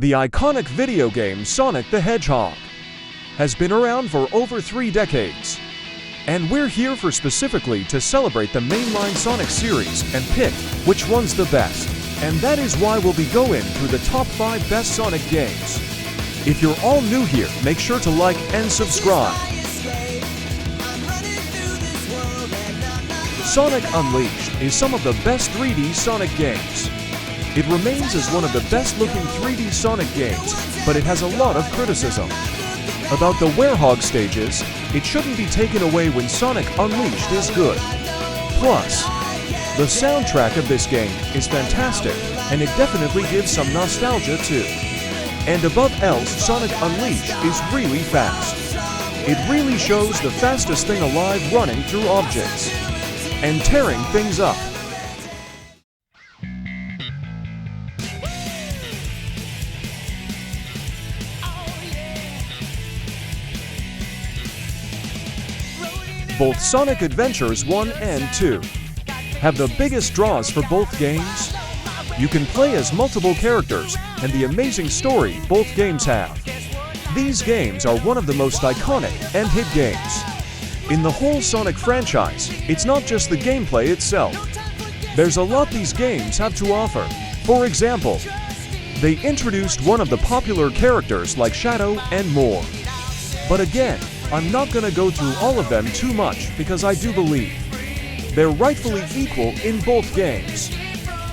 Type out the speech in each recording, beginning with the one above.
The iconic video game Sonic the Hedgehog has been around for over 3 decades. And we're here specifically to celebrate the mainline Sonic series and pick which one's the best. And that is why we'll be going through the top 5 best Sonic games. If you're all new here, make sure to like and subscribe. Sonic Unleashed is some of the best 3D Sonic games. It remains as one of the best looking 3D Sonic games, but it has a lot of criticism. About the Werehog stages, it shouldn't be taken away when Sonic Unleashed is good. Plus, the soundtrack of this game is fantastic, and it definitely gives some nostalgia too. And above else, Sonic Unleashed is really fast. It really shows the fastest thing alive running through objects and tearing things up. Both Sonic Adventures 1 and 2 have the biggest draws for both games. You can play as multiple characters and the amazing story both games have. These games are one of the most iconic and hit games. In the whole Sonic franchise, it's not just the gameplay itself. There's a lot these games have to offer. For example, they introduced one of the popular characters like Shadow and more. But again, I'm not going to go through all of them too much because I do believe they're rightfully equal in both games.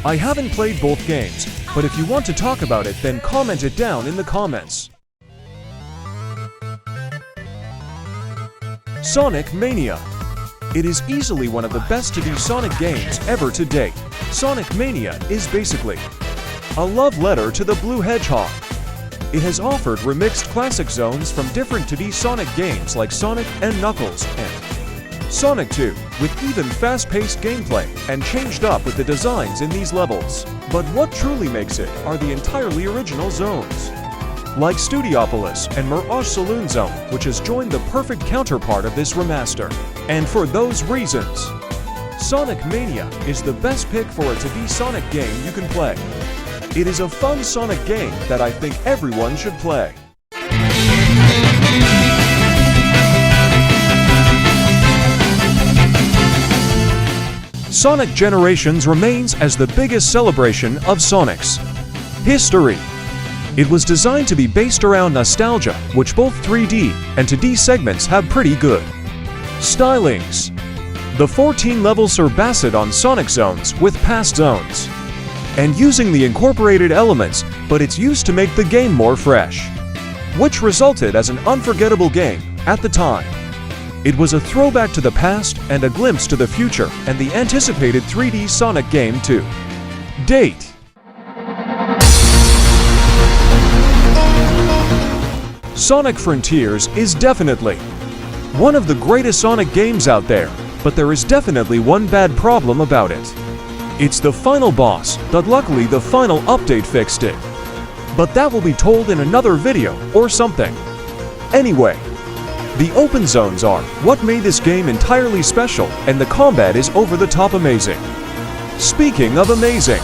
I haven't played both games, but if you want to talk about it, then comment it down in the comments. Sonic Mania. It is easily one of the best 2D Sonic games ever to date. Sonic Mania is basically a love letter to the Blue Hedgehog. It has offered remixed classic zones from different 2D Sonic games like Sonic and Knuckles and SonicTube, with even fast-paced gameplay and changed up with the designs in these levels. But what truly makes it are the entirely original zones, like Studiopolis and Mirage Saloon Zone, which has joined the perfect counterpart of this remaster. And for those reasons, Sonic Mania is the best pick for a 2D Sonic game you can play. It is a fun Sonic game that I think everyone should play. Sonic Generations remains as the biggest celebration of Sonic's history. It was designed to be based around nostalgia, which both 3D and 2D segments have pretty good stylings. The 14 levels surpass on Sonic zones with past zones, and using the incorporated elements, but it's used to make the game more fresh, which resulted as an unforgettable game at the time. It was a throwback to the past and a glimpse to the future and the anticipated 3D Sonic game to date. Sonic Frontiers is definitely one of the greatest Sonic games out there, but there is definitely one bad problem about it. It's the final boss, but luckily the final update fixed it. But that will be told in another video or something. Anyway, the open zones are what made this game entirely special, and the combat is over the top amazing. Speaking of amazing,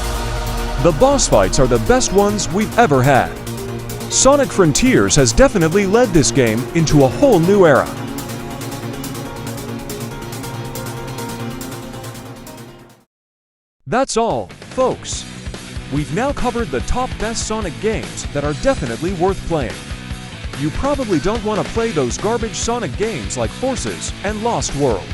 the boss fights are the best ones we've ever had. Sonic Frontiers has definitely led this game into a whole new era. That's all, folks. We've now covered the top best Sonic games that are definitely worth playing. You probably don't want to play those garbage Sonic games like Forces and Lost World,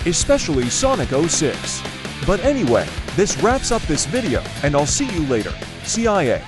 especially Sonic 06. But anyway, this wraps up this video, and I'll see you later. CIA.